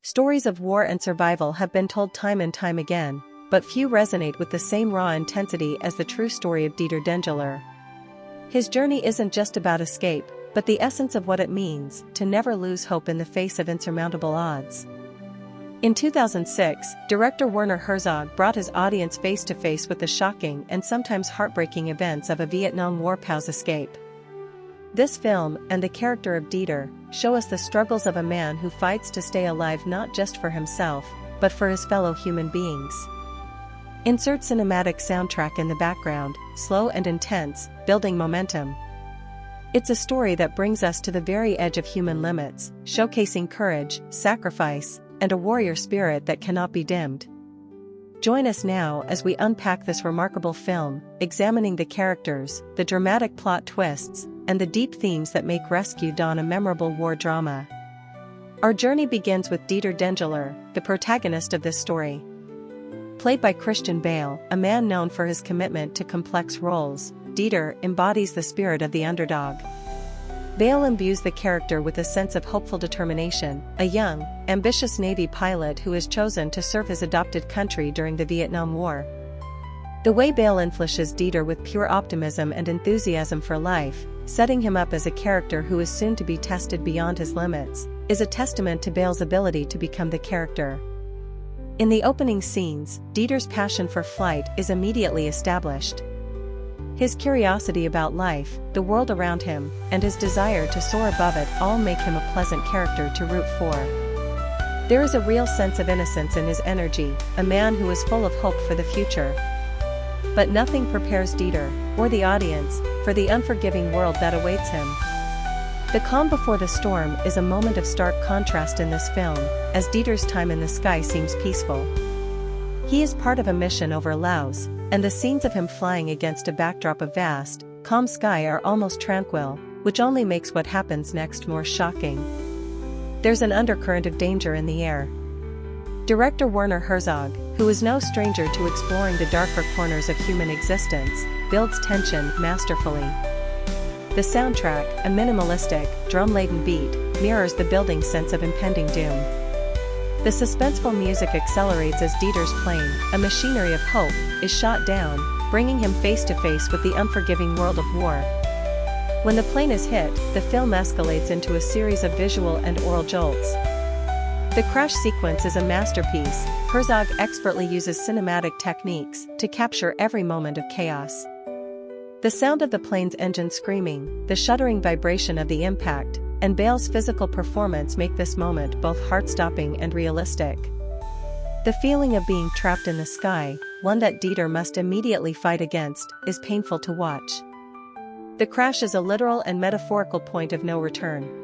Stories of war and survival have been told time and time again, but few resonate with the same raw intensity as the true story of Dieter Dengeler. His journey isn't just about escape, but the essence of what it means to never lose hope in the face of insurmountable odds. In 2006, director Werner Herzog brought his audience face to face with the shocking and sometimes heartbreaking events of a Vietnam War POW's escape. This film and the character of Dieter show us the struggles of a man who fights to stay alive not just for himself, but for his fellow human beings. Insert cinematic soundtrack in the background, slow and intense, building momentum. It's a story that brings us to the very edge of human limits, showcasing courage, sacrifice, and a warrior spirit that cannot be dimmed. Join us now as we unpack this remarkable film, examining the characters, the dramatic plot twists, and the deep themes that make Rescue Dawn a memorable war drama. Our journey begins with Dieter Dengeler, the protagonist of this story. Played by Christian Bale, a man known for his commitment to complex roles, Dieter embodies the spirit of the underdog. Bale imbues the character with a sense of hopeful determination, a young, ambitious Navy pilot who has chosen to serve his adopted country during the Vietnam War. The way Bale infuses Dieter with pure optimism and enthusiasm for life, setting him up as a character who is soon to be tested beyond his limits, is a testament to Bale's ability to become the character. In the opening scenes, Dieter's passion for flight is immediately established. His curiosity about life, the world around him, and his desire to soar above it all make him a pleasant character to root for. There is a real sense of innocence in his energy, a man who is full of hope for the future. But nothing prepares Dieter, or the audience, for the unforgiving world that awaits him. The calm before the storm is a moment of stark contrast in this film, as Dieter's time in the sky seems peaceful. He is part of a mission over Laos, and the scenes of him flying against a backdrop of vast, calm sky are almost tranquil, which only makes what happens next more shocking. There's an undercurrent of danger in the air. Director Werner Herzog, who is no stranger to exploring the darker corners of human existence, builds tension masterfully. The soundtrack, a minimalistic, drum-laden beat, mirrors the building sense of impending doom. The suspenseful music accelerates as Dieter's plane, a machinery of hope, is shot down, bringing him face to face with the unforgiving world of war. When the plane is hit, the film escalates into a series of visual and oral jolts. The crash sequence is a masterpiece. Herzog expertly uses cinematic techniques to capture every moment of chaos. The sound of the plane's engine screaming, the shuddering vibration of the impact, and Bale's physical performance make this moment both heart-stopping and realistic. The feeling of being trapped in the sky, one that Dieter must immediately fight against, is painful to watch. The crash is a literal and metaphorical point of no return.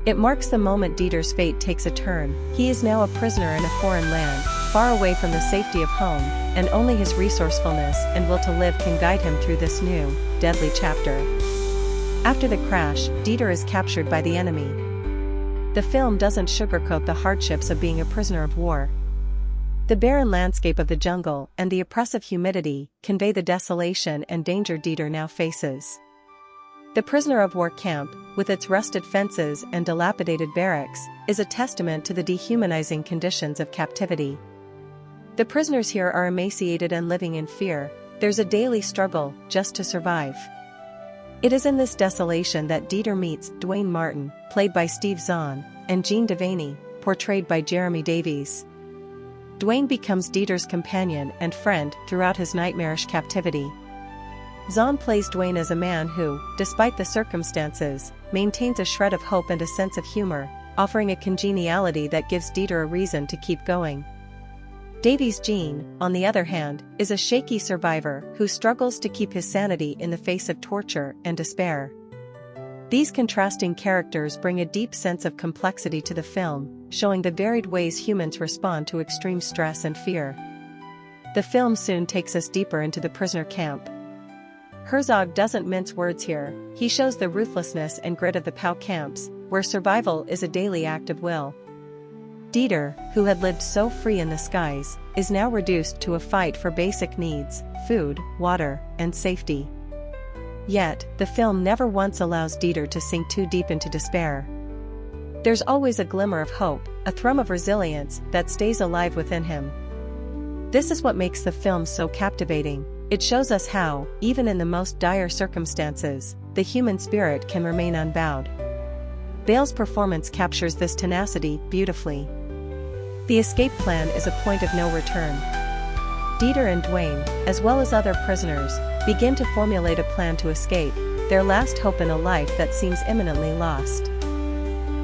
It marks the moment Dieter's fate takes a turn. He is now a prisoner in a foreign land, far away from the safety of home, and only his resourcefulness and will to live can guide him through this new, deadly chapter. After the crash, Dieter is captured by the enemy. The film doesn't sugarcoat the hardships of being a prisoner of war. The barren landscape of the jungle and the oppressive humidity convey the desolation and danger Dieter now faces. The prisoner of war camp, with its rusted fences and dilapidated barracks, is a testament to the dehumanizing conditions of captivity. The prisoners here are emaciated and living in fear. There's a daily struggle just to survive. It is in this desolation that Dieter meets Dwayne Martin, played by Steve Zahn, and Jean Devaney, portrayed by Jeremy Davies. Dwayne becomes Dieter's companion and friend throughout his nightmarish captivity. Zahn plays Dwayne as a man who, despite the circumstances, maintains a shred of hope and a sense of humor, offering a congeniality that gives Dieter a reason to keep going. Davies' Jean, on the other hand, is a shaky survivor who struggles to keep his sanity in the face of torture and despair. These contrasting characters bring a deep sense of complexity to the film, showing the varied ways humans respond to extreme stress and fear. The film soon takes us deeper into the prisoner camp. Herzog doesn't mince words here. He shows the ruthlessness and grit of the POW camps, where survival is a daily act of will. Dieter, who had lived so free in the skies, is now reduced to a fight for basic needs, food, water, and safety. Yet, the film never once allows Dieter to sink too deep into despair. There's always a glimmer of hope, a thrum of resilience that stays alive within him. This is what makes the film so captivating. It shows us how, even in the most dire circumstances, the human spirit can remain unbowed. Bale's performance captures this tenacity beautifully. The escape plan is a point of no return. Dieter and Dwayne, as well as other prisoners, begin to formulate a plan to escape, their last hope in a life that seems imminently lost.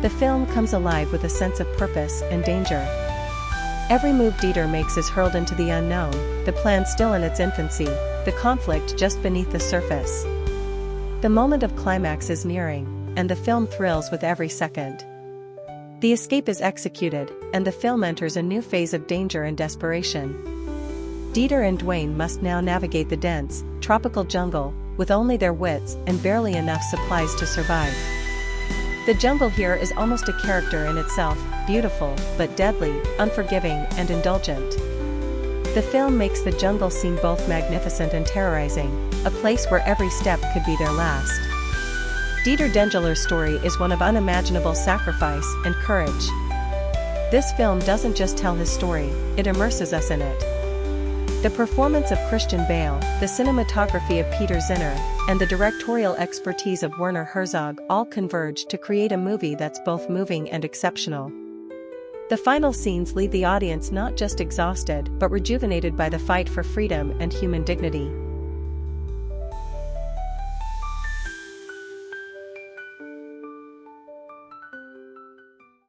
The film comes alive with a sense of purpose and danger. Every move Dieter makes is hurled into the unknown, the plan still in its infancy, the conflict just beneath the surface. The moment of climax is nearing, and the film thrills with every second. The escape is executed, and the film enters a new phase of danger and desperation. Dieter and Dwayne must now navigate the dense, tropical jungle, with only their wits and barely enough supplies to survive. The jungle here is almost a character in itself, beautiful, but deadly, unforgiving, and indulgent. The film makes the jungle seem both magnificent and terrorizing, a place where every step could be their last. Dieter Dengeler's story is one of unimaginable sacrifice and courage. This film doesn't just tell his story, it immerses us in it. The performance of Christian Bale, the cinematography of Peter Zinner, and the directorial expertise of Werner Herzog all converge to create a movie that's both moving and exceptional. The final scenes leave the audience not just exhausted but rejuvenated by the fight for freedom and human dignity.